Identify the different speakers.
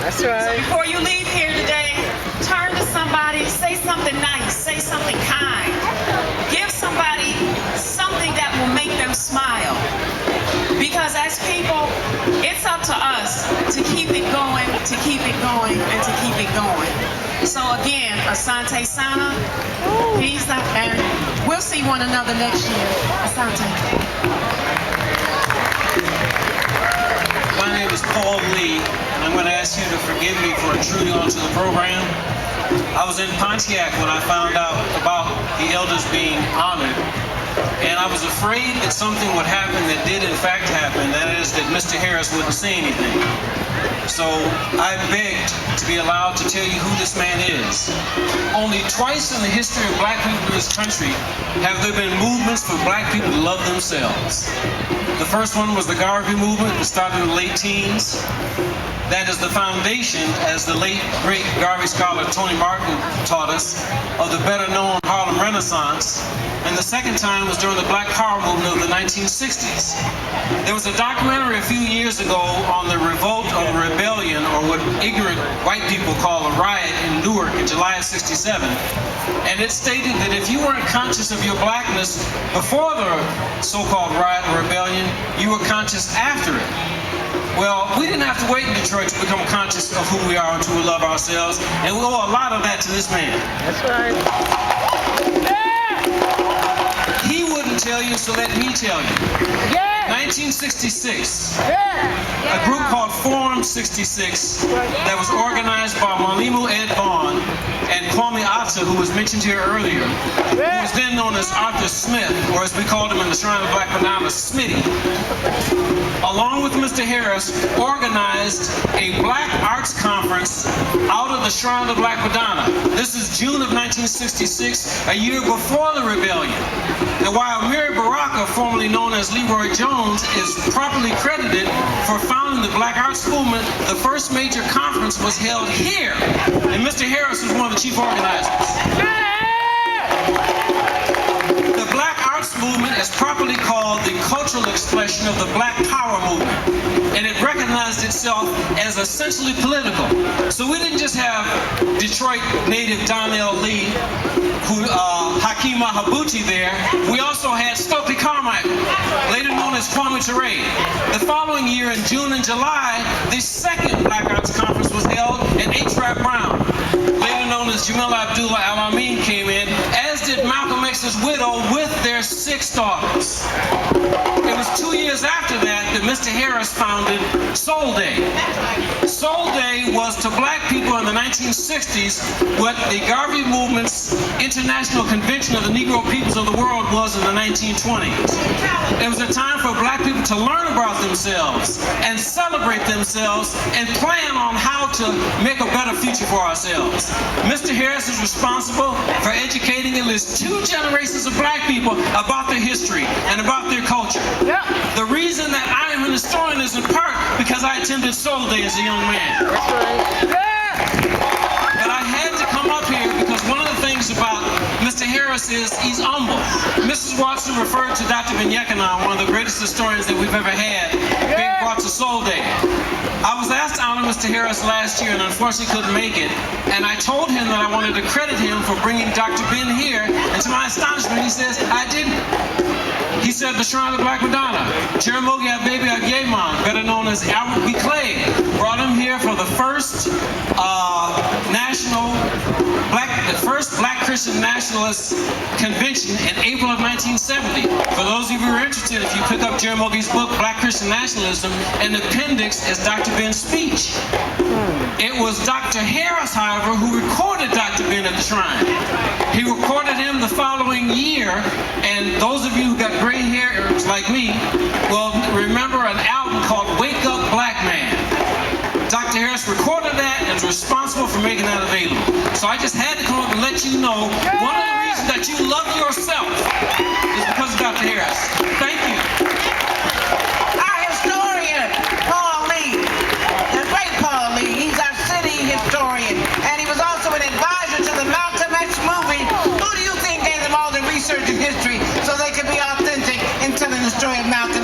Speaker 1: That's right.
Speaker 2: So before you leave here today, turn to somebody, say something nice, say something kind. Give somebody something that will make them smile. Because as people, it's up to us to keep it going, to keep it going, and to keep it going. So again, Asante Sana, peace, and we'll see one another next year. Asante.
Speaker 3: My name is Paul Lee, and I'm going to ask you to forgive me for intruding onto the program. I was in Pontiac when I found out about the elders being honored, and I was afraid that something would happen that did in fact happen, that is that Mr. Harris wouldn't say anything. So I begged to be allowed to tell you who this man is. Only twice in the history of black people in this country have there been movements for black people to love themselves. The first one was the Garvey movement that started in the late teens. That is the foundation, as the late, great Garvey scholar Tony Martin taught us, of the better-known Harlem Renaissance. And the second time was during the Black Power movement of the 1960s. There was a documentary a few years ago on the revolt or the rebellion, or what ignorant white people call a riot in Newark in July of '67. And it stated that if you weren't conscious of your blackness before the so-called riot or rebellion, you were conscious after it. Well, we didn't have to wait in Detroit to become conscious of who we are and to love ourselves, and we owe a lot of that to this man.
Speaker 1: That's right.
Speaker 3: He wouldn't tell you, so let me tell you.
Speaker 1: Yeah.
Speaker 3: 1966,
Speaker 1: Yeah.
Speaker 3: a group called Forum 66 that was organized by Mwalimu Ed Vaughn and Kwame Atta, who was mentioned here earlier, who was then known as Arthur Smith, or as we called him in the Shrine of Black Madonna, Smitty, along with Mr. Harris, organized a black arts conference out of the Shrine of Black Madonna. This is June of 1966, a year before the rebellion. And while Mary Baraka, formerly known as Leroy Jones, is properly credited for founding the Black Arts Movement, the first major conference was held here, and Mr. Harris was one of the chief organizers. The Black Arts Movement is properly called the cultural expression of the Black Power movement, and it recognized itself as essentially political. So we didn't just have Detroit native Donnell Lee, Hakima Habuti there. We also had Stokely Carmichael, later known as Kwame Ture. The following year, in June and July, the second Black Arts Conference was held, and H. Rap Brown, later known as Jamil Abdullah Al-Amin, came in, as did Malcolm X's widow with their 6 daughters. It was 2 years after that that Mr. Harris founded Soul Day. Soul Day was to black people in the 1960s what the Garvey Movement's International Convention of the Negro Peoples of the World was in the 1920s. It was a time for black people to learn about themselves and celebrate themselves and plan on how to make a better future for ourselves. Mr. Harris is responsible for educating at least 2 generations of black people about their history and about their culture. The reason that I am an historian is in part because I attended Soul Day as a young man. But I had to come up here because one of the things about Mr. Harris is he's humble. Mrs. Watson referred to Dr. Benyekana, one of the greatest historians that we've ever had, being brought to Soul Day. I was asked to honor Mr. Harris last year and unfortunately couldn't make it. And I told him that I wanted to credit him for bringing Dr. Ben here. And to my astonishment, he says, I didn't. He said the Shrine of Black Madonna, Jaramogi Ababy Agyeman, better known as Albert B. Clay, brought him here for the first Black Christian Nationalist Convention in April of 1970. For those of you who are interested, if you pick up Jaramogi's book, Black Christian Nationalism, an appendix is Dr. Ben's speech. It was Dr. Harris, however, who recorded Dr. Ben at the Shrine. He recorded him the following year, and those of you who got gray hairs like me will remember an album called Wake Up Black Man. Dr. Harris recorded that and is responsible for making that available. So I just had to come up and let you know one of the reasons that you love yourself is because of Dr. Harris. Thank you.
Speaker 4: Our historian, Paul Lee, the great Paul Lee, he's our city historian, and he was also an advisor to the Malcolm X movie. Who do you think gave them all the research and history so they could be authentic in telling the story of Malcolm